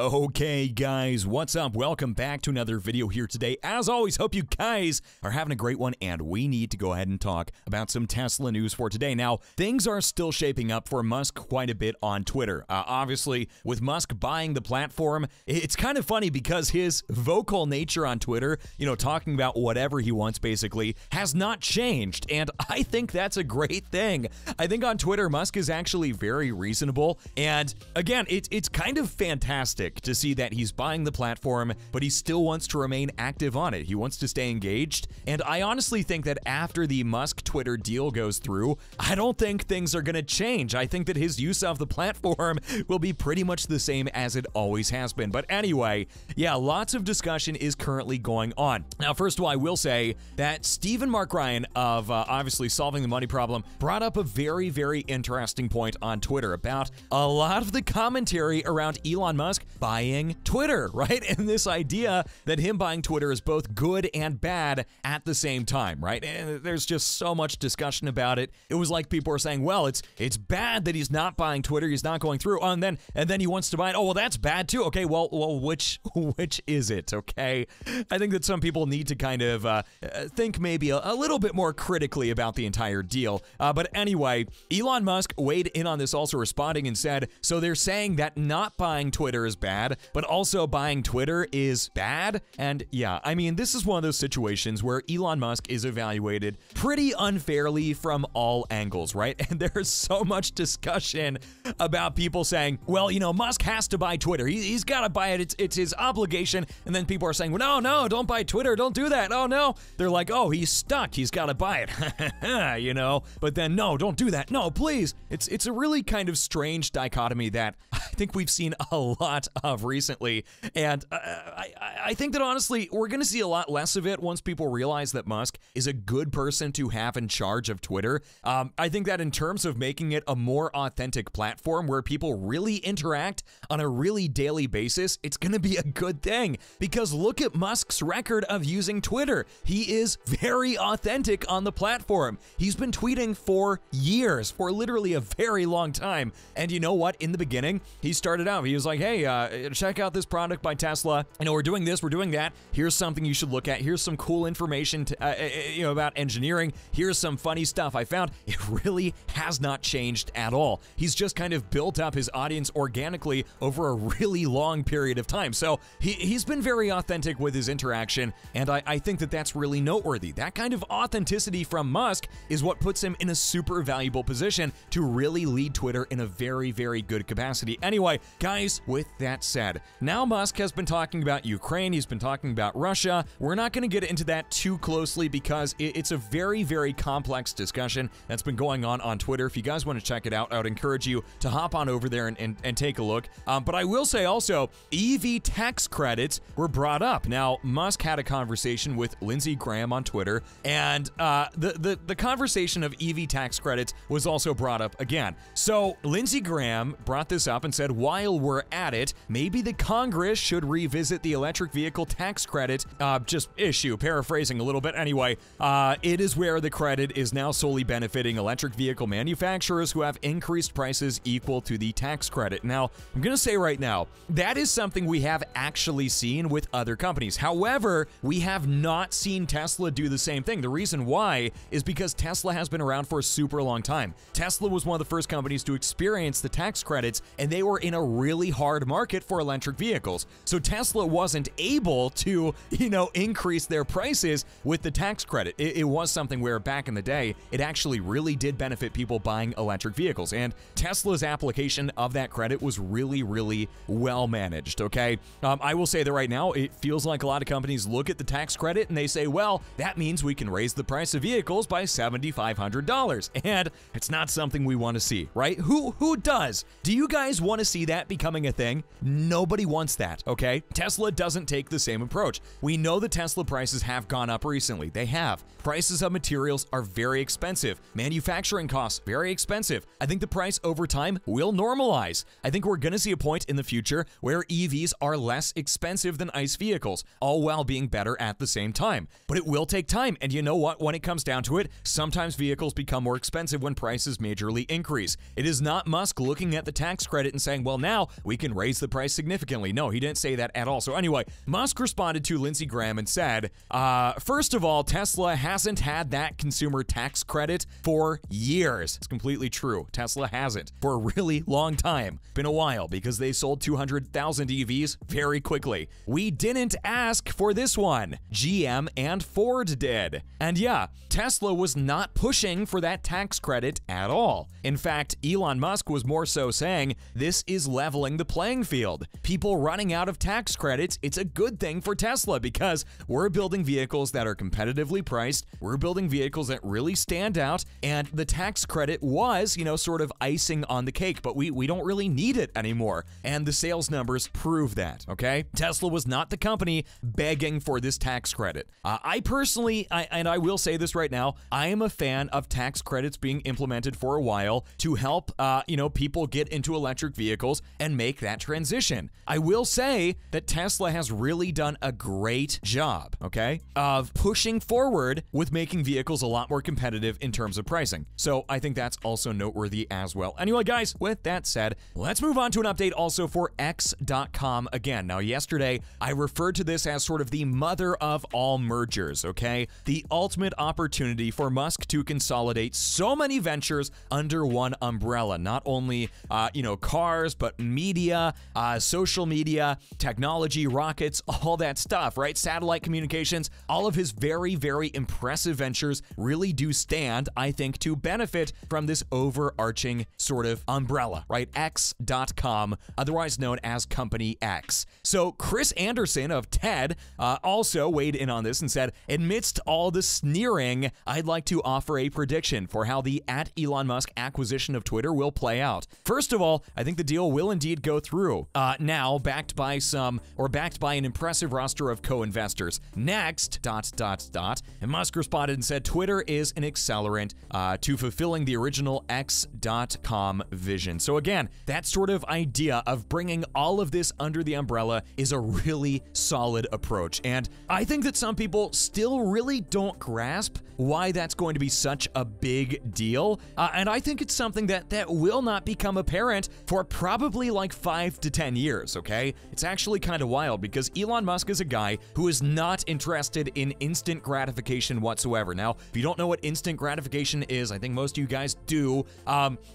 Okay guys, what's up? Welcome back to another video here today. As always, hope you guys are having a great one, and we need to go ahead and talk about some Tesla news for today. Now, things are still shaping up for Musk quite a bit on Twitter. Obviously, with Musk buying the platform, it's kind of funny because his vocal nature on Twitter, talking about whatever he wants basically, has not changed, and I think that's a great thing. I think on Twitter, Musk is actually very reasonable, and again, it's kind of fantastic to see that he's buying the platform, but he still wants to remain active on it. He wants to stay engaged, and I honestly think that after the Musk Twitter deal goes through, I don't think things are gonna change. I think that his use of the platform will be pretty much the same as it always has been. But anyway, yeah, lots of discussion is currently going on. Now, first of all, I will say that Stephen Mark Ryan of obviously Solving the Money Problem brought up a very, very interesting point on Twitter about a lot of the commentary around Elon Musk buying Twitter, right? And this idea that him buying Twitter is both good and bad at the same time, right? And there's just so much discussion about it. It was like people were saying, well, it's bad that he's not buying Twitter, he's not going through, and then he wants to buy it. Oh, well, that's bad too. Okay, well, which is it? Okay, I think that some people need to kind of think maybe a little bit more critically about the entire deal. But anyway, Elon Musk weighed in on this, also responding and said, so they're saying that not buying Twitter is bad, but also buying Twitter is bad? And yeah, I mean, this is one of those situations where Elon Musk is evaluated pretty unfairly from all angles, right? And there's so much discussion about people saying, well, Musk has to buy Twitter. He's got to buy it. It's his obligation. And then people are saying, well, no, don't buy Twitter. Don't do that. Oh, no. They're like, oh, he's stuck. He's got to buy it, But then, no, don't do that. No, please. It's a really kind of strange dichotomy that I think we've seen a lot of recently, and I think that honestly we're going to see a lot less of it once people realize that Musk is a good person to have in charge of Twitter. I think that in terms of making it a more authentic platform where people really interact on a really daily basis, it's going to be a good thing, because look at Musk's record of using Twitter. He is very authentic on the platform. He's been tweeting for years, for literally a very long time, and you know what? In the beginning, he started out, he was like, hey, check out this product by Tesla. We're doing this, we're doing that. Here's something you should look at. Here's some cool information about engineering. Here's some funny stuff I found. It really has not changed at all. He's just kind of built up his audience organically over a really long period of time. So he's been very authentic with his interaction, and I think that that's really noteworthy. That kind of authenticity from Musk is what puts him in a super valuable position to really lead Twitter in a very, very good capacity. Anyway, guys, with that said, now Musk has been talking about Ukraine, he's been talking about Russia. We're not going to get into that too closely because it's a very, very complex discussion that's been going on Twitter. If you guys want to check it out, I would encourage you to hop on over there and take a look. But I will say also, EV tax credits were brought up. Now, Musk had a conversation with Lindsey Graham on Twitter, and the conversation of EV tax credits was also brought up again. So Lindsey Graham brought this up and said, while we're at it, maybe the Congress should revisit the electric vehicle tax credit issue, paraphrasing a little bit. Anyway, it is where the credit is now solely benefiting electric vehicle manufacturers who have increased prices equal to the tax credit. Now, I'm gonna say right now, that is something we have actually seen with other companies. However, we have not seen Tesla do the same thing. The reason why is because Tesla has been around for a super long time. Tesla was one of the first companies to experience the tax credits, and they were in a really hard market for electric vehicles. So Tesla wasn't able to, increase their prices with the tax credit. It was something where back in the day, it actually really did benefit people buying electric vehicles. And Tesla's application of that credit was really, really well managed, okay? I will say that right now, it feels like a lot of companies look at the tax credit and they say, well, that means we can raise the price of vehicles by $7,500. And it's not something we want to see, right? Who does? Do you guys want to see that becoming a thing? Nobody wants that, okay? Tesla doesn't take the same approach. We know the Tesla prices have gone up recently. They have. Prices of materials are very expensive. Manufacturing costs, very expensive. I think the price over time will normalize. I think we're going to see a point in the future where EVs are less expensive than ICE vehicles, all while being better at the same time. But it will take time, and you know what? When it comes down to it, sometimes vehicles become more expensive when prices majorly increase. It is not Musk looking at the tax credit and saying, well, now we can raise the price significantly. No, he didn't say that at all. So anyway, Musk responded to Lindsey Graham and said, first of all, Tesla hasn't had that consumer tax credit for years. It's completely true. Tesla hasn't for a really long time. Been a while because they sold 200,000 EVs very quickly. We didn't ask for this one. GM and Ford did. And yeah, Tesla was not pushing for that tax credit at all. In fact, Elon Musk was more so saying this is leveling the playing field. People running out of tax credits, it's a good thing for Tesla because we're building vehicles that are competitively priced. We're building vehicles that really stand out, and the tax credit was, sort of icing on the cake, but we don't really need it anymore. And the sales numbers prove that, okay? Tesla was not the company begging for this tax credit. I personally, and I will say this right now, I am a fan of tax credits being implemented for a while to help, people get into electric vehicles and make that transition. I will say that Tesla has really done a great job, okay, of pushing forward with making vehicles a lot more competitive in terms of pricing. So I think that's also noteworthy as well. Anyway, guys, with that said, let's move on to an update also for X.com again. Now, yesterday, I referred to this as sort of the mother of all mergers, okay? The ultimate opportunity for Musk to consolidate so many ventures under one umbrella. Not only, cars, but media, social media, technology, rockets, all that stuff, right? Satellite communications, all of his very, very impressive ventures really do stand, I think, to benefit from this overarching sort of umbrella, right? X.com, otherwise known as Company X. So Chris Anderson of TED also weighed in on this and said, amidst all the sneering, I'd like to offer a prediction for how the @Elon Musk acquisition of Twitter will play out. First of all, I think the deal will indeed go through. Now, backed by an impressive roster of co-investors. Next, ... And Musk responded and said, Twitter is an accelerant to fulfilling the original X.com vision. So again, that sort of idea of bringing all of this under the umbrella is a really solid approach. And I think that some people still really don't grasp why that's going to be such a big deal. And I think it's something that will not become apparent for probably like 5 to 10 years, okay? It's actually kind of wild because Elon Musk is a guy who is not interested in instant gratification whatsoever. Now, if you don't know what instant gratification is, I think most of you guys do.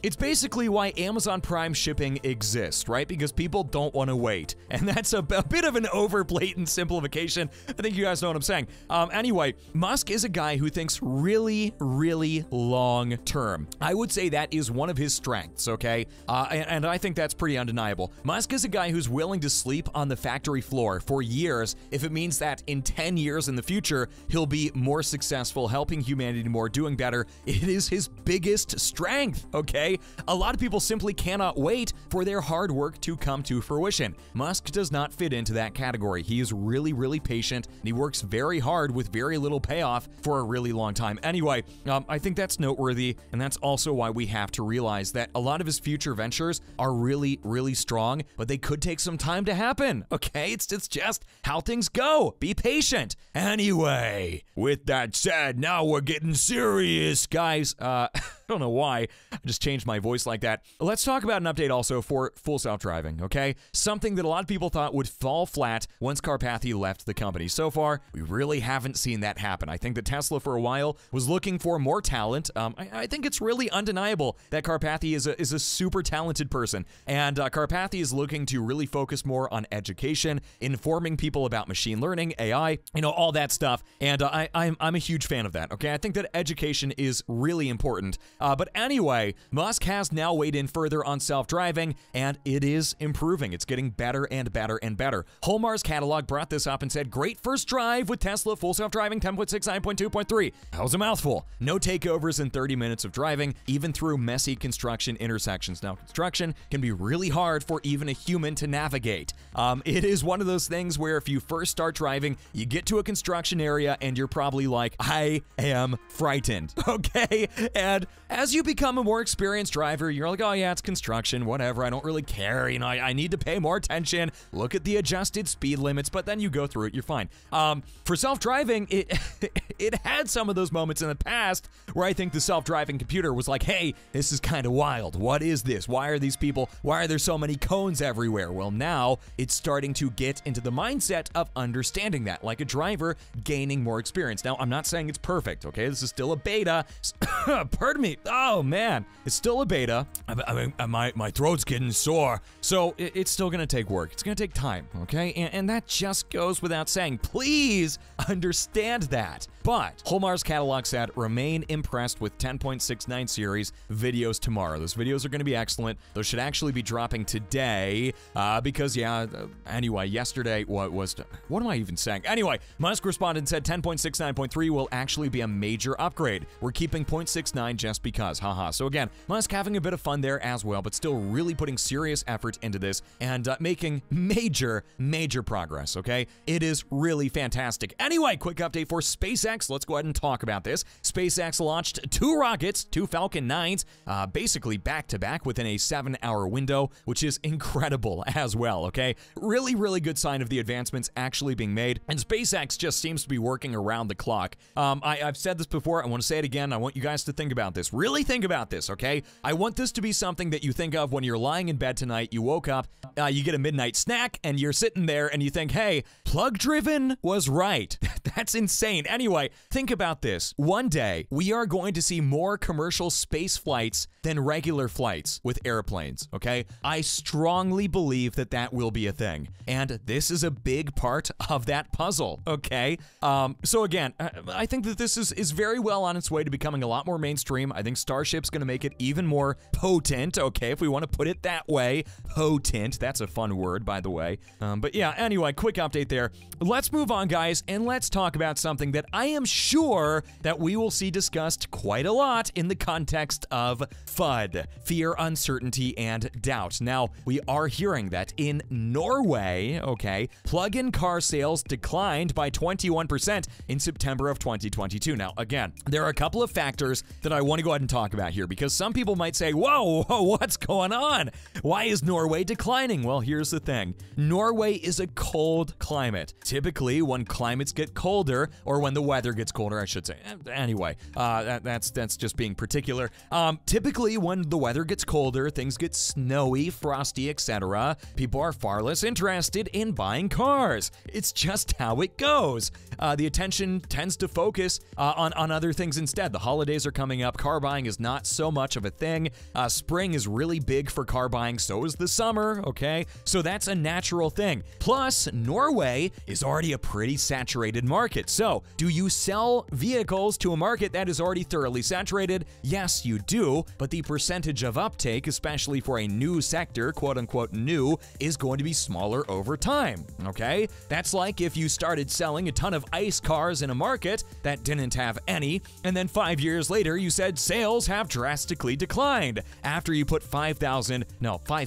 It's basically why Amazon Prime shipping exists, right? Because people don't want to wait. And that's a bit of an over-blatant simplification. I think you guys know what I'm saying. Anyway, Musk is a guy who thinks really, really long term. I would say that is one of his strengths, okay? And I think that's pretty undeniable. Musk is a guy who's willing to sleep on the factory floor for years if it means that in 10 years in the future, he'll be more successful, helping humanity more, doing better. It is his biggest strength, okay? A lot of people simply cannot wait for their hard work to come to fruition. Musk does not fit into that category. He is really, really patient, and he works very hard with very little payoff for a really long time. Anyway, I think that's noteworthy, and that's also why we have to realize that a lot of his future ventures are really, really strong, but they could take some time to happen, okay? It's just how things go. Be patient. Anyway, with that said, now we're getting serious, guys. I don't know why I just changed my voice like that. Let's talk about an update also for full self-driving, okay? Something that a lot of people thought would fall flat once Karpathy left the company. So far, we really haven't seen that happen. I think that Tesla for a while was looking for more talent. I think it's really undeniable that Karpathy is a super talented person, and Karpathy is looking to really focus more on education, informing people about machine learning, AI, all that stuff, and I'm a huge fan of that, okay? I think that education is really important. But anyway, Musk has now weighed in further on self-driving, and it is improving. It's getting better and better and better. Holmar's catalog brought this up and said, great first drive with Tesla full self-driving 10.6, 9.2.3. That was a mouthful. No takeovers in 30 minutes of driving, even through messy construction intersections. Now, construction can be really hard for even a human to navigate. It is one of those things where if you first start driving, you get to a construction area and you're probably like, I am frightened, okay? And as you become a more experienced driver, you're like, oh yeah, it's construction, whatever, I don't really care, you know, I need to pay more attention, look at the adjusted speed limits, but then you go through it, you're fine. For self-driving, it had some of those moments in the past where I think the self-driving computer was like, hey, this is kind of wild. What is this? Why are there so many cones everywhere? Well, now it's starting to get into the mindset of understanding that, like a driver gaining more experience. Now, I'm not saying it's perfect, okay? This is still a beta. Pardon me. Oh, man. It's still a beta. My throat's getting sore. So it's still going to take work. It's going to take time, okay? And that just goes without saying. Please understand that. But Holmar's catalog said, remain impressed with 10.69 series videos tomorrow. Those videos are going to be excellent. Those should actually be dropping today because, yeah, anyway, yesterday, what am I even saying? Anyway, Musk responded and said 10.69.3 will actually be a major upgrade. We're keeping 0.69 just because, haha. So again, Musk having a bit of fun there as well, but still really putting serious effort into this and making major progress, okay? It is really fantastic. Anyway, quick update for SpaceX. Let's go ahead and talk about this. SpaceX launched 2 rockets, 2 Falcon 9s, basically back-to-back within a 7-hour window, which is incredible as well, okay? Really good sign of the advancements actually being made, and SpaceX just seems to be working around the clock. I've said this before, I want to say it again, I want you guys to think about this. Really think about this, okay? I want this to be something that you think of when you're lying in bed tonight, you woke up, you get a midnight snack, and you're sitting there and you think, hey, plug-driven was right. That's insane. Anyway, think about this. One day, we are going to see more commercial space flights than regular flights with airplanes, okay? I strongly believe that that will be a thing, and this is a big part of that puzzle, okay? So again, I think that this is very well on its way to becoming a lot more mainstream. I think Starship's gonna make it even more potent, okay, if we want to put it that way. Potent, that's a fun word, by the way. But yeah, anyway, quick update there. Let's move on, guys, and let's talk about something that I am sure that we will see discussed quite a lot in the context of FUD, fear, uncertainty, and doubt. Now, we are hearing that in Norway, okay, plug-in car sales declined by 21% in September of 2022. Now, again, there are a couple of factors that I want to go ahead and talk about here because some people might say, whoa, what's going on? Why is Norway declining? Well, here's the thing. Norway is a cold climate. Typically, when climates get colder, or when the weather gets colder, I should say. Anyway, that's just being particular. Typically, when the weather gets colder, things get snowy, frosty, etc. People are far less interested in buying cars. It's just how it goes. The attention tends to focus on other things instead. The holidays are coming up. Car buying is not so much of a thing. Spring is really big for car buying. So is the summer, okay? So that's a natural thing. Plus, Norway is already a pretty saturated market. So, do you sell vehicles to a market that is already thoroughly saturated? Yes, you do, but the percentage of uptake, especially for a new sector, quote-unquote new, is going to be smaller over time, okay? That's like if you started selling a ton of ICE cars in a market that didn't have any, and then 5 years later you said sales have drastically declined after you put 5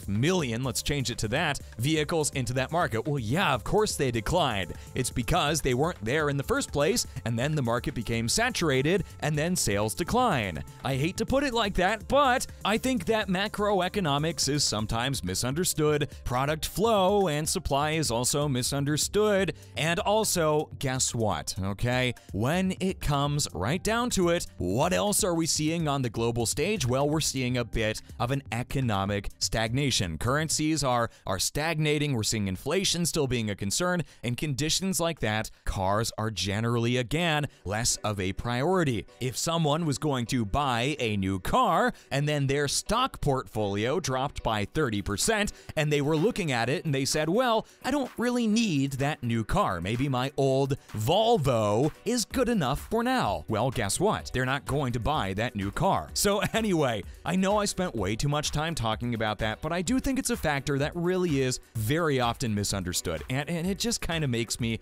million, let's change it to that, vehicles into that market. Well, yeah, of course they declined. It's because they weren't there in the first place, and then the market became saturated, and then sales decline. I hate to put it like that, but I think that macroeconomics is sometimes misunderstood. Product flow and supply is also misunderstood. And also, guess what, okay? When it comes right down to it, what else are we seeing on the global stage? Well, we're seeing a bit of an economic stagnation. Currencies are stagnating. We're seeing inflation still being a concern. In conditions like that, cars are generally, again, less of a priority. If someone was going to buy a new car and then their stock portfolio dropped by 30% and they were looking at it and they said, well, I don't really need that new car. Maybe my old Volvo is good enough for now. Well, guess what? They're not going to buy that new car. So anyway, I know I spent way too much time talking about that, but I do think it's a factor that really is very often misunderstood. And it just kind of makes me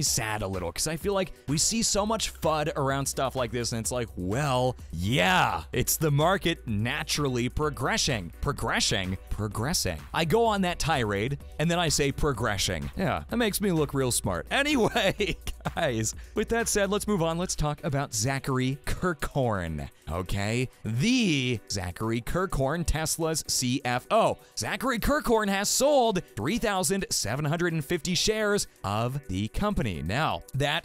sad a little because I feel like we see so much FUD around stuff like this and it's like, well, yeah, it's the market naturally progressing. I go on that tirade and then I say progressing. Yeah, that makes me look real smart. Anyway, Guys, with that said, let's move on. Let's talk about Zachary Kirkhorn. Okay, the Zachary Kirkhorn, Tesla's CFO. Zachary Kirkhorn has sold 3,750 shares of the company. Now,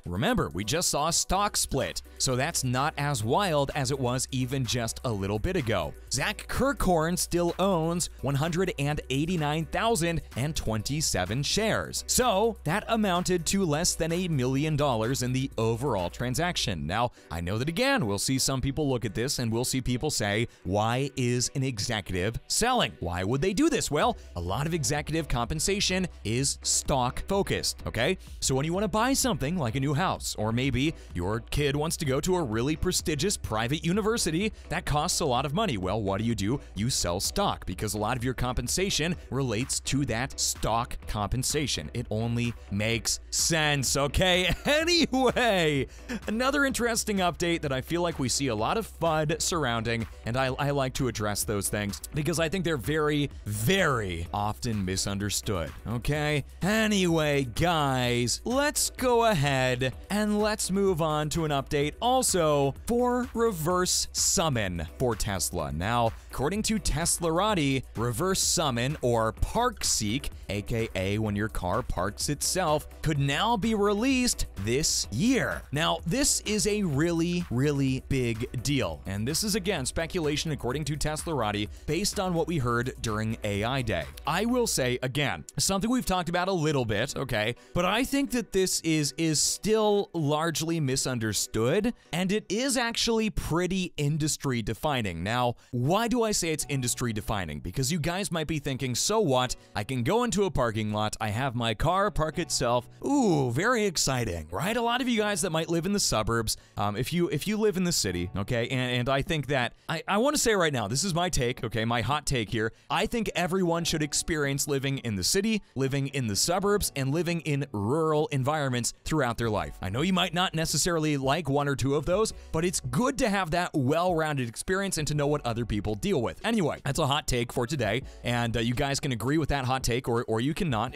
remember, we just saw a stock split, so that's not as wild as it was even just a little bit ago. Zach Kirkhorn still owns 189,027 shares. So that amounted to less than $1 million in the overall transaction. Now, I know that again, we'll see some people look at this and we'll see people say, why is an executive selling? Why would they do this? Well, a lot of executive compensation is stock focused, okay? So when you want to buy something like a new house, or maybe your kid wants to go to a really prestigious private university that costs a lot of money, well, what do? You sell stock, because a lot of your compensation relates to that stock compensation. It only makes sense, okay? Anyway, another interesting update that I feel like we see a lot of FUD surrounding, and I like to address those things because I think they're very, very often misunderstood, okay? Anyway, guys, let's go ahead and let's move on to an update also for reverse summon for Tesla. Now, according to Teslarati, reverse summon or park seek, aka when your car parks itself, could now be released this year. Now, this is a really, really big deal, and this is again speculation according to Teslarati based on what we heard during AI Day. I will say again, something we've talked about a little bit, okay, but I think that this is still largely misunderstood, and it is actually pretty industry defining. Now, why do I say it's industry defining? Because you guys might be thinking, so what? I can go into a parking lot, I have my car park itself. Ooh, very exciting, right? A lot of you guys that might live in the suburbs, if you live in the city, okay, and I think that, I want to say right now, this is my take, okay, my hot take here. I think everyone should experience living in the city, living in the suburbs, and living in rural environments throughout their life. I know you might not necessarily like one or two of those, but it's good to have that well-rounded experience and to know what other people deal with. Anyway, that's a hot take for today, and you guys can agree with that hot take or you cannot.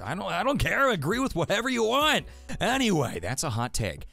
I don't care. Agree with whatever you want. Anyway, that's a hot take.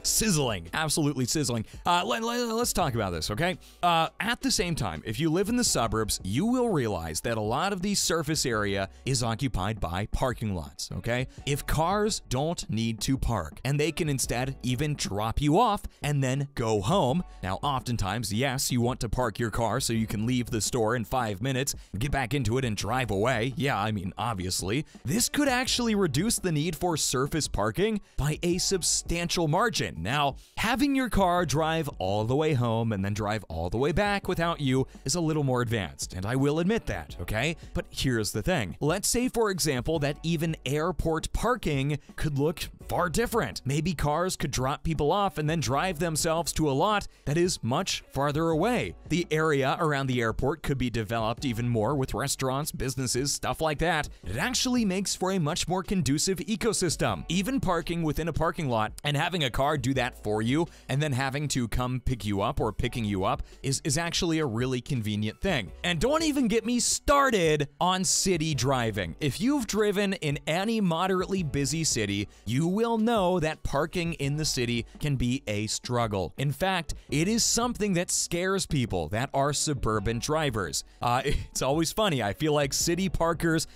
Sizzling, absolutely sizzling. Let's talk about this, okay? At the same time, if you live in the suburbs, you will realize that a lot of the surface area is occupied by parking lots, okay? If cars don't need to park, and they can instead even drop you off and then go home. Now, oftentimes, yes, you want to park your car so you can leave the store in 5 minutes, get back into it and drive away. Yeah, I mean, obviously. This could actually reduce the need for surface parking by a substantial margin. Now, having your car drive all the way home and then drive all the way back without you is a little more advanced, and I will admit that, okay? But here's the thing. Let's say, for example, that even airport parking could look far different. Maybe cars could drop people off and then drive themselves to a lot that is much farther away. The area around the airport could be developed even more with restaurants, businesses, stuff like that. It actually makes for a much more conducive ecosystem. Even parking within a parking lot and having a car do that for you and then having to come pick you up or picking you up is actually a really convenient thing. And don't even get me started on city driving. If you've driven in any moderately busy city, you will know that parking in the city can be a struggle. In fact, it is something that scares people that are suburban drivers. It's always funny. I feel like city parkers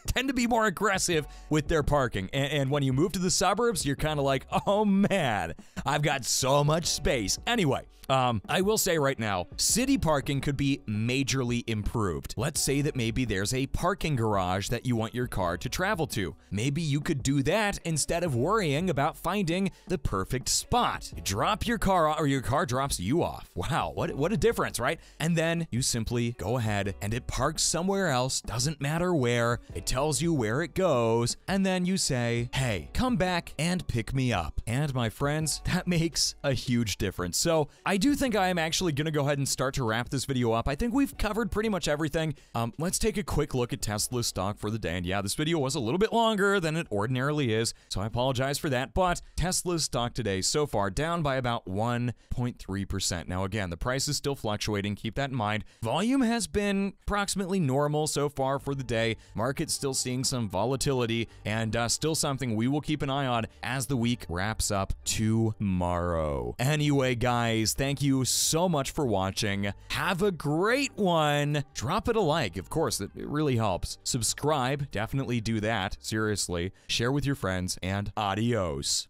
tend to be more aggressive with their parking. And when you move to the suburbs, you're kind of like, oh man, I've got so much space. Anyway, I will say right now, city parking could be majorly improved. Let's say that maybe there's a parking garage that you want your car to travel to. Maybe you could do that instead of worrying about finding the perfect spot. You drop your car off, or your car drops you off. Wow, what a difference, right? And then you simply go ahead and it parks somewhere else, doesn't matter where, it tells you where it goes, and then you say, hey, come back and pick me up. And my friends, that makes a huge difference. So I do think I am actually going to go ahead and start to wrap this video up. I think we've covered pretty much everything. Let's take a quick look at Tesla's stock for the day. And yeah, this video was a little bit longer than it ordinarily is, so I apologize for that. But Tesla's stock today so far down by about 1.3%. Now again, the price is still fluctuating. Keep that in mind. Volume has been approximately normal so far for the day. Market's still seeing some volatility, and still something we will keep an eye on as the week wraps up tomorrow. Anyway, guys, thank you so much for watching. Have a great one. Drop it a like, of course, it really helps. Subscribe, definitely do that, seriously. Share with your friends, and adios.